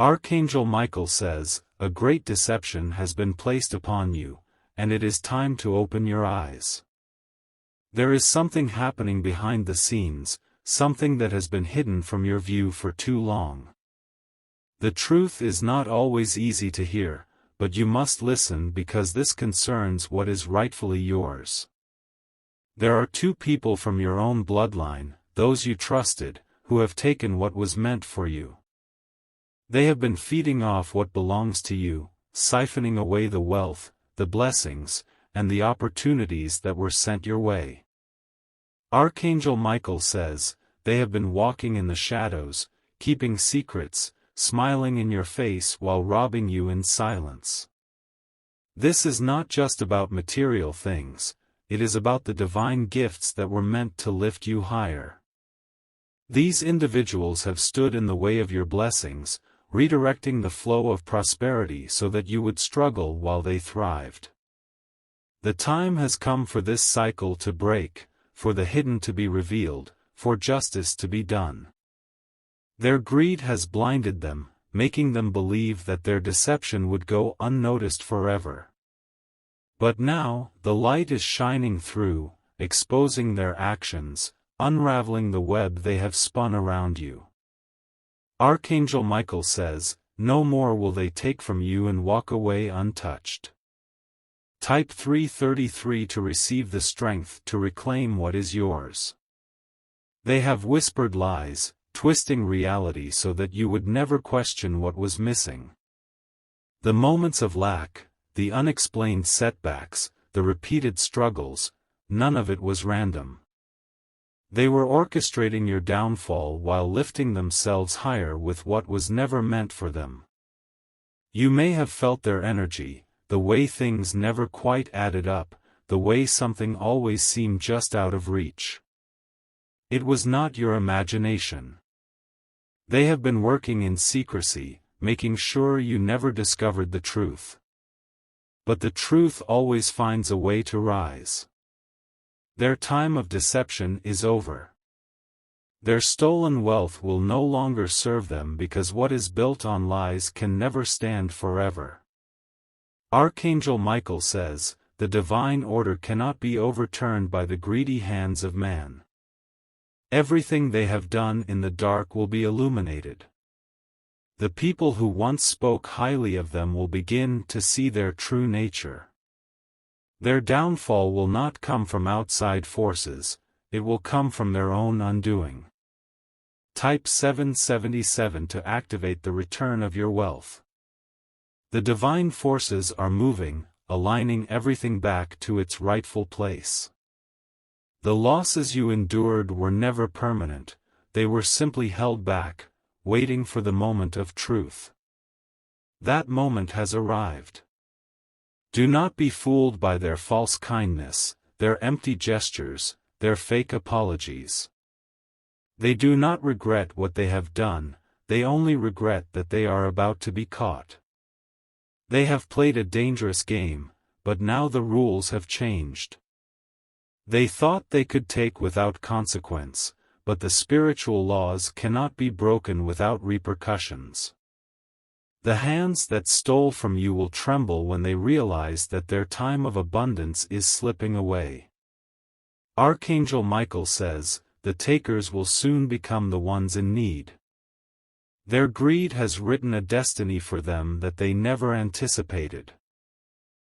Archangel Michael says, "A great deception has been placed upon you, and it is time to open your eyes." There is something happening behind the scenes, something that has been hidden from your view for too long. The truth is not always easy to hear, but you must listen because this concerns what is rightfully yours. There are two people from your own bloodline, those you trusted, who have taken what was meant for you. They have been feeding off what belongs to you, siphoning away the wealth, the blessings, and the opportunities that were sent your way. Archangel Michael says, they have been walking in the shadows, keeping secrets, smiling in your face while robbing you in silence. This is not just about material things, it is about the divine gifts that were meant to lift you higher. These individuals have stood in the way of your blessings, redirecting the flow of prosperity so that you would struggle while they thrived. The time has come for this cycle to break, for the hidden to be revealed, for justice to be done. Their greed has blinded them, making them believe that their deception would go unnoticed forever. But now, the light is shining through, exposing their actions, unraveling the web they have spun around you. Archangel Michael says, no more will they take from you and walk away untouched. Type 333 to receive the strength to reclaim what is yours. They have whispered lies, twisting reality so that you would never question what was missing. The moments of lack, the unexplained setbacks, the repeated struggles, none of it was random. They were orchestrating your downfall while lifting themselves higher with what was never meant for them. You may have felt their energy, the way things never quite added up, the way something always seemed just out of reach. It was not your imagination. They have been working in secrecy, making sure you never discovered the truth. But the truth always finds a way to rise. Their time of deception is over. Their stolen wealth will no longer serve them because what is built on lies can never stand forever. Archangel Michael says, the divine order cannot be overturned by the greedy hands of man. Everything they have done in the dark will be illuminated. The people who once spoke highly of them will begin to see their true nature. Their downfall will not come from outside forces, it will come from their own undoing. Type 777 to activate the return of your wealth. The divine forces are moving, aligning everything back to its rightful place. The losses you endured were never permanent, they were simply held back, waiting for the moment of truth. That moment has arrived. Do not be fooled by their false kindness, their empty gestures, their fake apologies. They do not regret what they have done, they only regret that they are about to be caught. They have played a dangerous game, but now the rules have changed. They thought they could take without consequence, but the spiritual laws cannot be broken without repercussions. The hands that stole from you will tremble when they realize that their time of abundance is slipping away. Archangel Michael says, the takers will soon become the ones in need. Their greed has written a destiny for them that they never anticipated.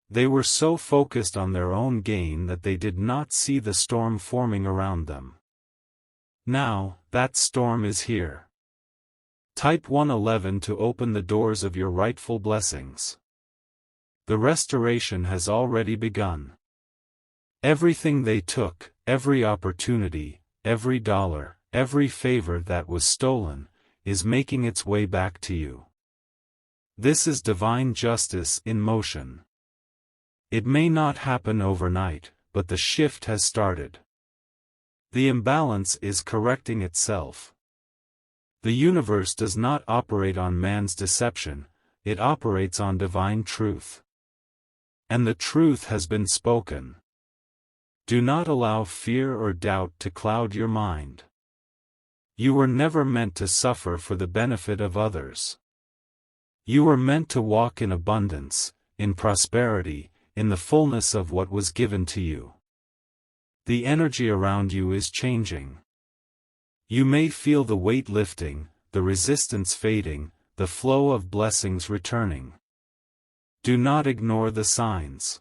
They were so focused on their own gain that they did not see the storm forming around them. Now, that storm is here. Type 111 to open the doors of your rightful blessings. The restoration has already begun. Everything they took, every opportunity, every dollar, every favor that was stolen, is making its way back to you. This is divine justice in motion. It may not happen overnight, but the shift has started. The imbalance is correcting itself. The universe does not operate on man's deception, it operates on divine truth. And the truth has been spoken. Do not allow fear or doubt to cloud your mind. You were never meant to suffer for the benefit of others. You were meant to walk in abundance, in prosperity, in the fullness of what was given to you. The energy around you is changing. You may feel the weight lifting, the resistance fading, the flow of blessings returning. Do not ignore the signs.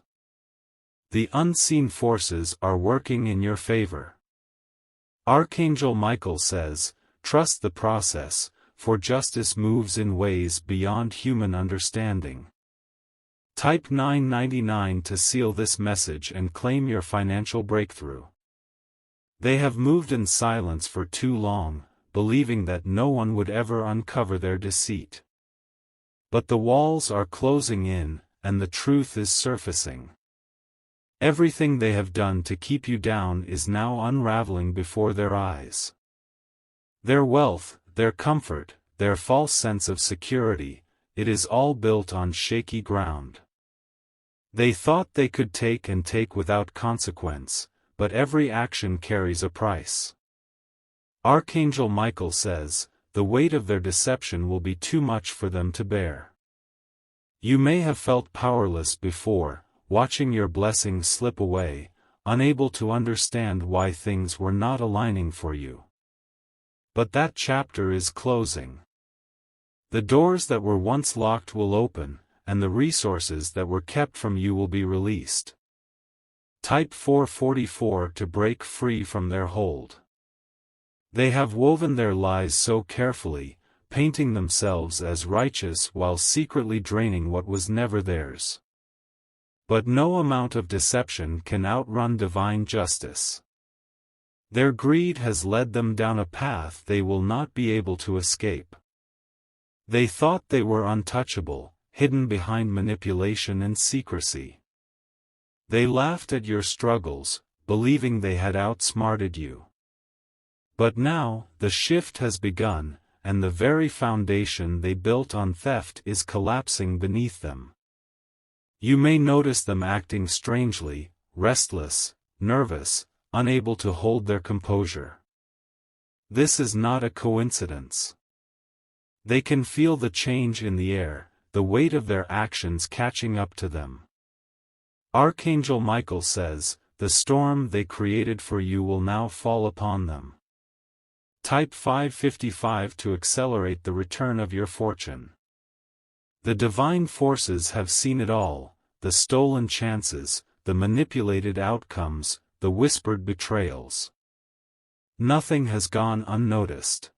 The unseen forces are working in your favor. Archangel Michael says, trust the process, for justice moves in ways beyond human understanding. Type 999 to seal this message and claim your financial breakthrough. They have moved in silence for too long, believing that no one would ever uncover their deceit. But the walls are closing in, and the truth is surfacing. Everything they have done to keep you down is now unraveling before their eyes. Their wealth, their comfort, their false sense of security, it is all built on shaky ground. They thought they could take and take without consequence, but every action carries a price. Archangel Michael says, the weight of their deception will be too much for them to bear. You may have felt powerless before, watching your blessings slip away, unable to understand why things were not aligning for you. But that chapter is closing. The doors that were once locked will open, and the resources that were kept from you will be released. Type 444 to break free from their hold. They have woven their lies so carefully, painting themselves as righteous while secretly draining what was never theirs. But no amount of deception can outrun divine justice. Their greed has led them down a path they will not be able to escape. They thought they were untouchable, hidden behind manipulation and secrecy. They laughed at your struggles, believing they had outsmarted you. But now, the shift has begun, and the very foundation they built on theft is collapsing beneath them. You may notice them acting strangely, restless, nervous, unable to hold their composure. This is not a coincidence. They can feel the change in the air, the weight of their actions catching up to them. Archangel Michael says, the storm they created for you will now fall upon them. Type 555 to accelerate the return of your fortune. The divine forces have seen it all, the stolen chances, the manipulated outcomes, the whispered betrayals. Nothing has gone unnoticed.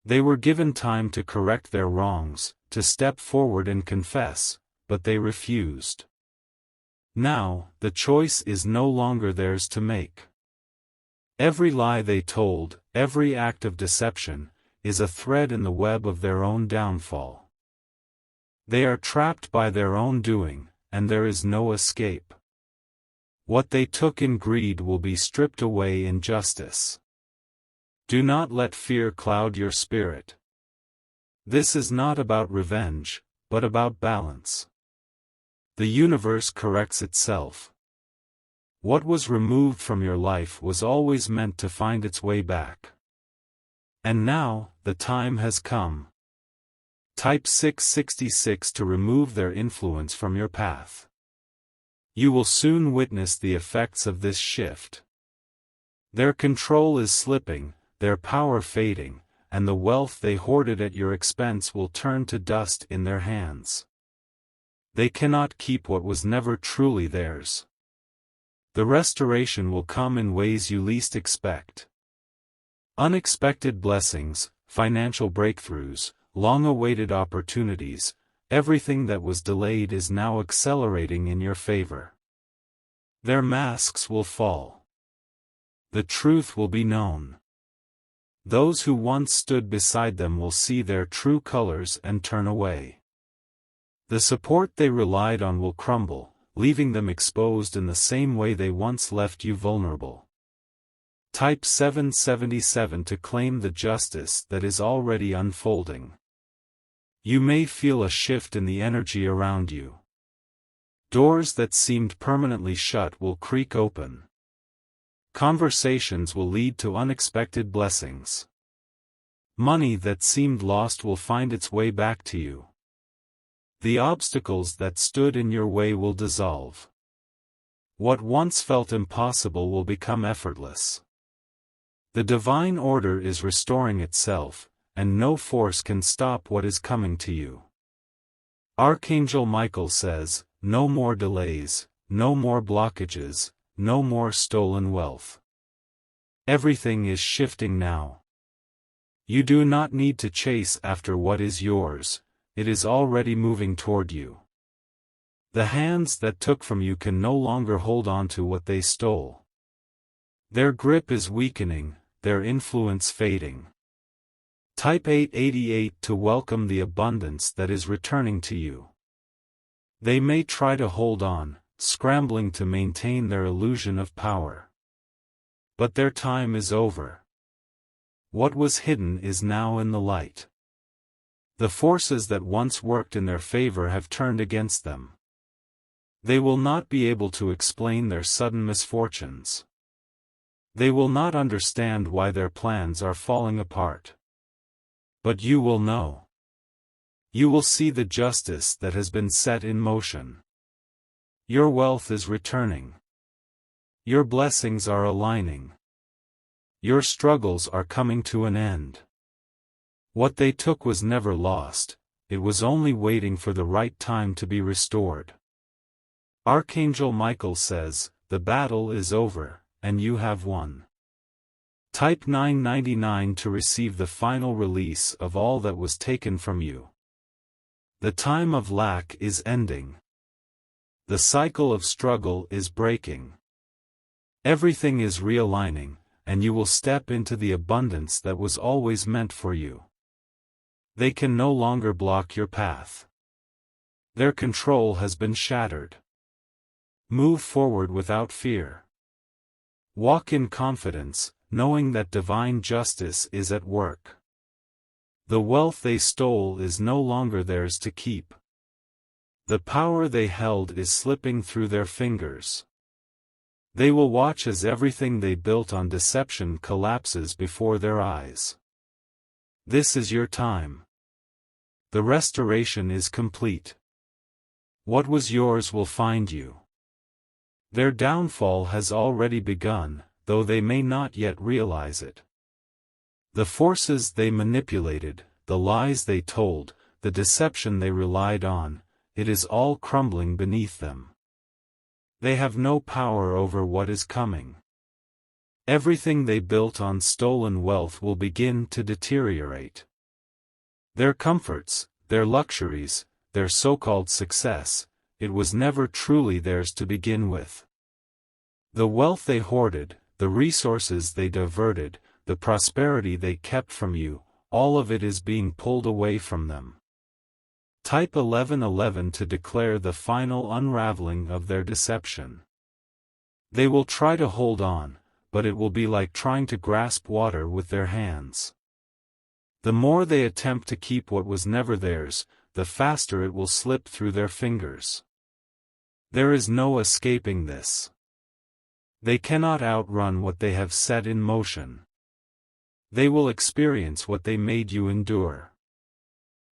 They were given time to correct their wrongs, to step forward and confess, but they refused. Now, the choice is no longer theirs to make. Every lie they told, every act of deception, is a thread in the web of their own downfall. They are trapped by their own doing, and there is no escape. What they took in greed will be stripped away in justice. Do not let fear cloud your spirit. This is not about revenge, but about balance. The universe corrects itself. What was removed from your life was always meant to find its way back. And now, the time has come. Type 666 to remove their influence from your path. You will soon witness the effects of this shift. Their control is slipping, their power fading, and the wealth they hoarded at your expense will turn to dust in their hands. They cannot keep what was never truly theirs. The restoration will come in ways you least expect. Unexpected blessings, financial breakthroughs, long-awaited opportunities, everything that was delayed is now accelerating in your favor. Their masks will fall. The truth will be known. Those who once stood beside them will see their true colors and turn away. The support they relied on will crumble, leaving them exposed in the same way they once left you vulnerable. Type 777 to claim the justice that is already unfolding. You may feel a shift in the energy around you. Doors that seemed permanently shut will creak open. Conversations will lead to unexpected blessings. Money that seemed lost will find its way back to you. The obstacles that stood in your way will dissolve. What once felt impossible will become effortless. The divine order is restoring itself, and no force can stop what is coming to you. Archangel Michael says, no more delays, no more blockages, no more stolen wealth. Everything is shifting now. You do not need to chase after what is yours, it is already moving toward you. The hands that took from you can no longer hold on to what they stole. Their grip is weakening, their influence fading. Type 888 to welcome the abundance that is returning to you. They may try to hold on, scrambling to maintain their illusion of power. But their time is over. What was hidden is now in the light. The forces that once worked in their favor have turned against them. They will not be able to explain their sudden misfortunes. They will not understand why their plans are falling apart. But you will know. You will see the justice that has been set in motion. Your wealth is returning. Your blessings are aligning. Your struggles are coming to an end. What they took was never lost, it was only waiting for the right time to be restored. Archangel Michael says, the battle is over, and you have won. Type 999 to receive the final release of all that was taken from you. The time of lack is ending. The cycle of struggle is breaking. Everything is realigning, and you will step into the abundance that was always meant for you. They can no longer block your path. Their control has been shattered. Move forward without fear. Walk in confidence, knowing that divine justice is at work. The wealth they stole is no longer theirs to keep. The power they held is slipping through their fingers. They will watch as everything they built on deception collapses before their eyes. This is your time. The restoration is complete. What was yours will find you. Their downfall has already begun, though they may not yet realize it. The forces they manipulated, the lies they told, the deception they relied on, it is all crumbling beneath them. They have no power over what is coming. Everything they built on stolen wealth will begin to deteriorate. Their comforts, their luxuries, their so-called success, it was never truly theirs to begin with. The wealth they hoarded, the resources they diverted, the prosperity they kept from you, all of it is being pulled away from them. Type 1111 to declare the final unraveling of their deception. They will try to hold on, but it will be like trying to grasp water with their hands. The more they attempt to keep what was never theirs, the faster it will slip through their fingers. There is no escaping this. They cannot outrun what they have set in motion. They will experience what they made you endure.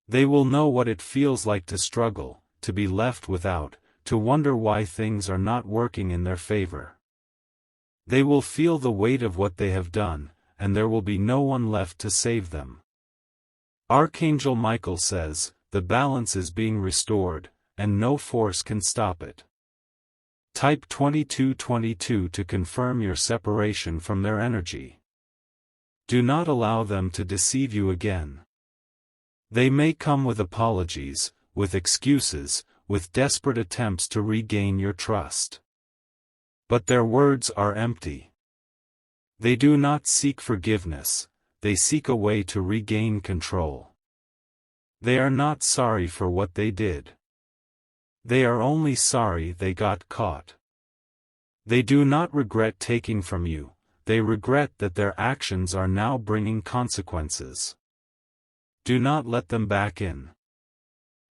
They will know what it feels like to struggle, to be left without, to wonder why things are not working in their favor. They will feel the weight of what they have done, and there will be no one left to save them. Archangel Michael says, the balance is being restored, and no force can stop it. Type 2222 to confirm your separation from their energy. Do not allow them to deceive you again. They may come with apologies, with excuses, with desperate attempts to regain your trust. But their words are empty. They do not seek forgiveness, they seek a way to regain control. They are not sorry for what they did. They are only sorry they got caught. They do not regret taking from you, they regret that their actions are now bringing consequences. Do not let them back in.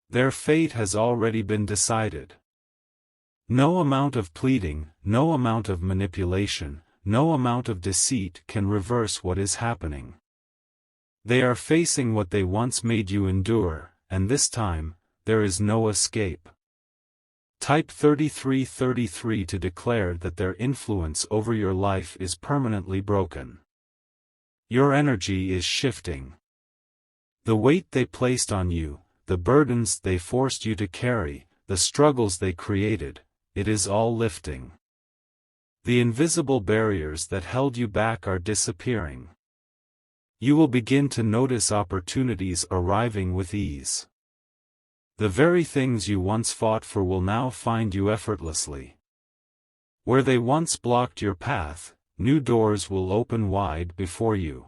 Their fate has already been decided. No amount of pleading, no amount of manipulation, no amount of deceit can reverse what is happening. They are facing what they once made you endure, and this time, there is no escape. Type 3333 to declare that their influence over your life is permanently broken. Your energy is shifting. The weight they placed on you, the burdens they forced you to carry, the struggles they created, it is all lifting. The invisible barriers that held you back are disappearing. You will begin to notice opportunities arriving with ease. The very things you once fought for will now find you effortlessly. Where they once blocked your path, new doors will open wide before you.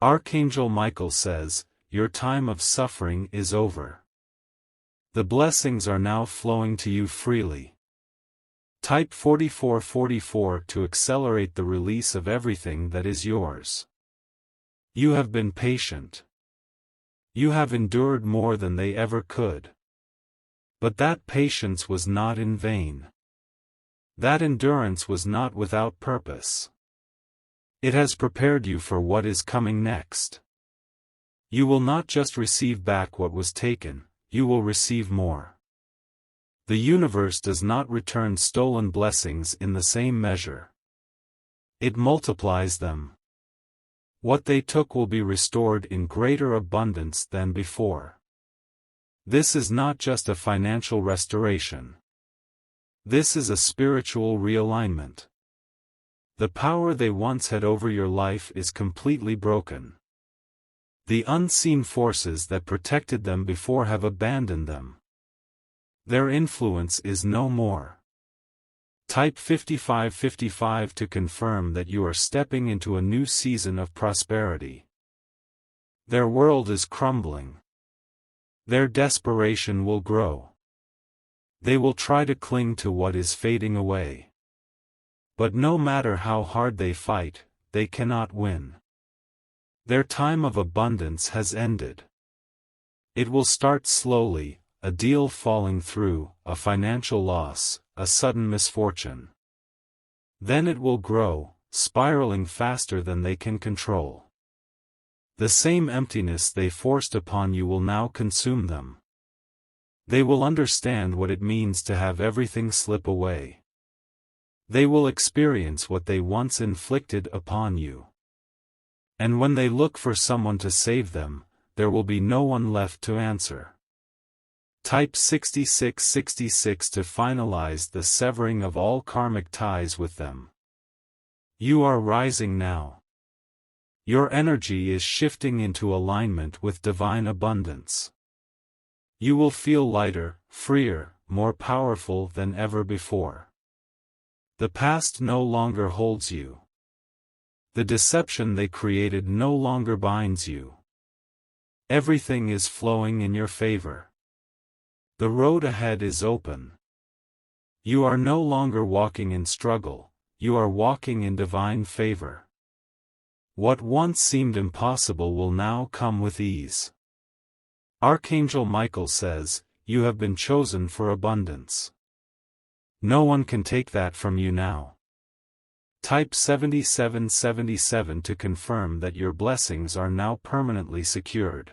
Archangel Michael says, your time of suffering is over. The blessings are now flowing to you freely. Type 4444 to accelerate the release of everything that is yours. You have been patient. You have endured more than they ever could. But that patience was not in vain. That endurance was not without purpose. It has prepared you for what is coming next. You will not just receive back what was taken, you will receive more. The universe does not return stolen blessings in the same measure. It multiplies them. What they took will be restored in greater abundance than before. This is not just a financial restoration. This is a spiritual realignment. The power they once had over your life is completely broken. The unseen forces that protected them before have abandoned them. Their influence is no more. Type 5555 to confirm that you are stepping into a new season of prosperity. Their world is crumbling. Their desperation will grow. They will try to cling to what is fading away. But no matter how hard they fight, they cannot win. Their time of abundance has ended. It will start slowly, a deal falling through, a financial loss, a sudden misfortune. Then it will grow, spiraling faster than they can control. The same emptiness they forced upon you will now consume them. They will understand what it means to have everything slip away. They will experience what they once inflicted upon you. And when they look for someone to save them, there will be no one left to answer. Type 6666 to finalize the severing of all karmic ties with them. You are rising now. Your energy is shifting into alignment with divine abundance. You will feel lighter, freer, more powerful than ever before. The past no longer holds you. The deception they created no longer binds you. Everything is flowing in your favor. The road ahead is open. You are no longer walking in struggle, you are walking in divine favor. What once seemed impossible will now come with ease. Archangel Michael says, you have been chosen for abundance. No one can take that from you now. Type 7777 to confirm that your blessings are now permanently secured.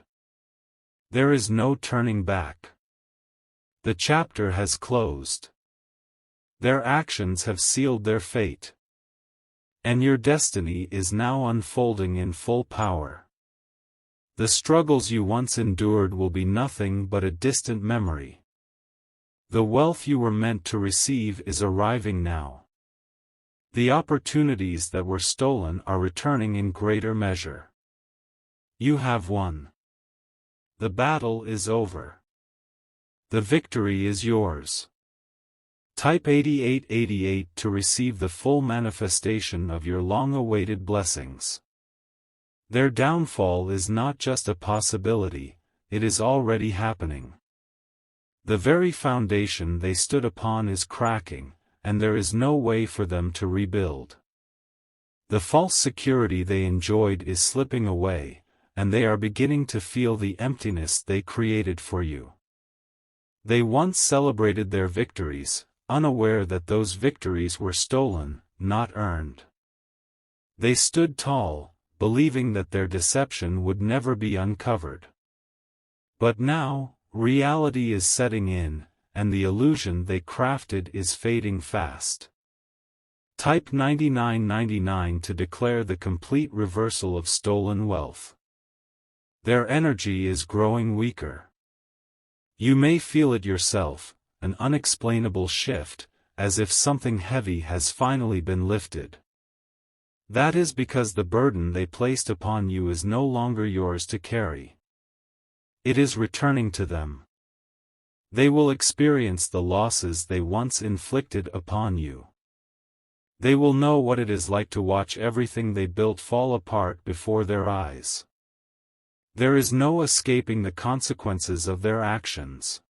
There is no turning back. The chapter has closed. Their actions have sealed their fate. And your destiny is now unfolding in full power. The struggles you once endured will be nothing but a distant memory. The wealth you were meant to receive is arriving now. The opportunities that were stolen are returning in greater measure. You have won. The battle is over. The victory is yours. Type 8888 to receive the full manifestation of your long-awaited blessings. Their downfall is not just a possibility, it is already happening. The very foundation they stood upon is cracking, and there is no way for them to rebuild. The false security they enjoyed is slipping away, and they are beginning to feel the emptiness they created for you. They once celebrated their victories, unaware that those victories were stolen, not earned. They stood tall, believing that their deception would never be uncovered. But now, Reality is setting in, and the illusion they crafted is fading fast. Type 9999 to declare the complete reversal of stolen wealth. Their energy is growing weaker. You may feel it yourself, an unexplainable shift, as if something heavy has finally been lifted. That is because the burden they placed upon you is no longer yours to carry. It is returning to them. They will experience the losses they once inflicted upon you. They will know what it is like to watch everything they built fall apart before their eyes. There is no escaping the consequences of their actions.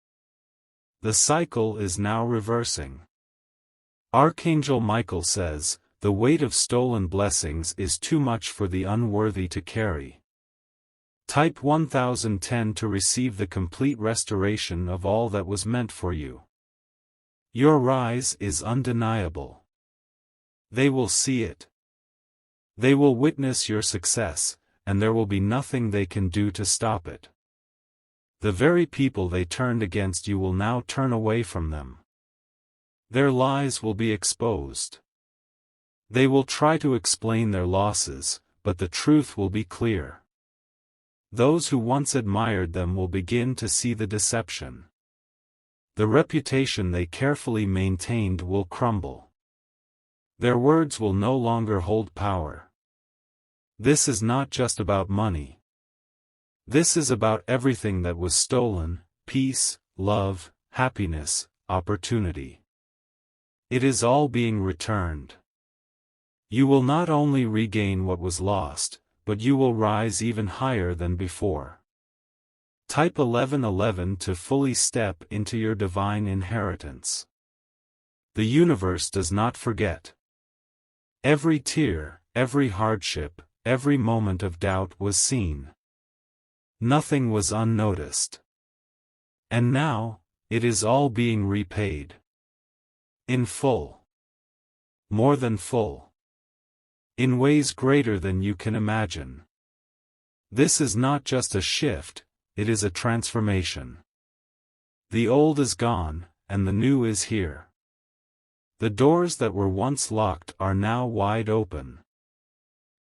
The cycle is now reversing. Archangel Michael says, "The weight of stolen blessings is too much for the unworthy to carry." Type 1010 to receive the complete restoration of all that was meant for you. Your rise is undeniable. They will see it. They will witness your success, and there will be nothing they can do to stop it. The very people they turned against you will now turn away from them. Their lies will be exposed. They will try to explain their losses, but the truth will be clear. Those who once admired them will begin to see the deception. The reputation they carefully maintained will crumble. Their words will no longer hold power. This is not just about money. This is about everything that was stolen: peace, love, happiness, opportunity. It is all being returned. You will not only regain what was lost, but you will rise even higher than before. Type 1111 to fully step into your divine inheritance. The universe does not forget. Every tear, every hardship, every moment of doubt was seen. Nothing was unnoticed. And now, it is all being repaid. In full. More than full. In ways greater than you can imagine. This is not just a shift, it is a transformation. The old is gone, and the new is here. The doors that were once locked are now wide open.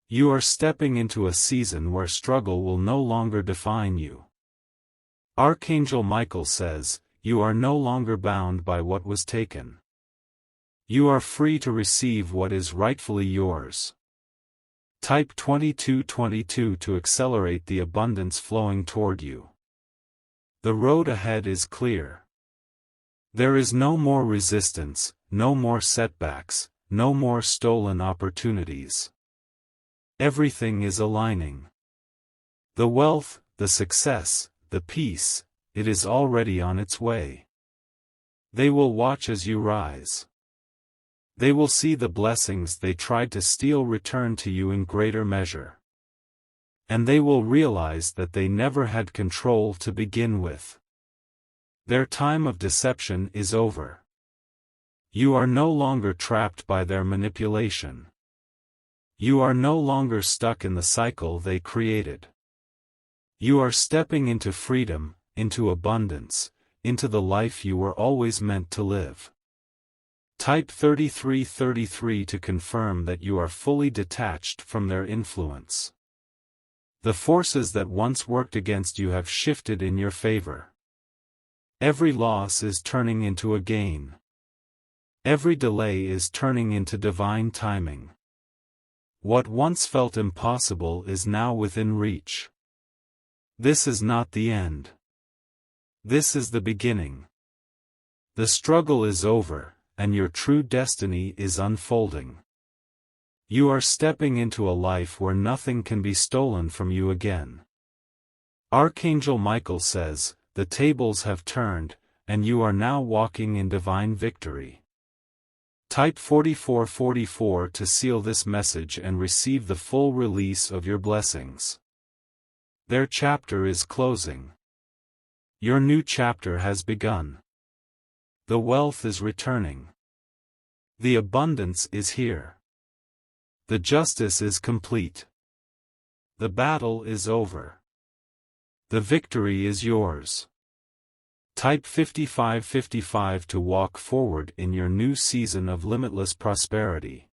You are stepping into a season where struggle will no longer define you. Archangel Michael says, "You are no longer bound by what was taken. You are free to receive what is rightfully yours." Type 2222 to accelerate the abundance flowing toward you. The road ahead is clear. There is no more resistance, no more setbacks, no more stolen opportunities. Everything is aligning. The wealth, the success, the peace, it is already on its way. They will watch as you rise. They will see the blessings they tried to steal return to you in greater measure. And they will realize that they never had control to begin with. Their time of deception is over. You are no longer trapped by their manipulation. You are no longer stuck in the cycle they created. You are stepping into freedom, into abundance, into the life you were always meant to live. Type 3333 to confirm that you are fully detached from their influence. The forces that once worked against you have shifted in your favor. Every loss is turning into a gain. Every delay is turning into divine timing. What once felt impossible is now within reach. This is not the end. This is the beginning. The struggle is over, and your true destiny is unfolding. You are stepping into a life where nothing can be stolen from you again. Archangel Michael says, "The tables have turned, and you are now walking in divine victory." Type 4444 to seal this message and receive the full release of your blessings. Their chapter is closing. Your new chapter has begun. The wealth is returning. The abundance is here. The justice is complete. The battle is over. The victory is yours. Type 5555 to walk forward in your new season of limitless prosperity.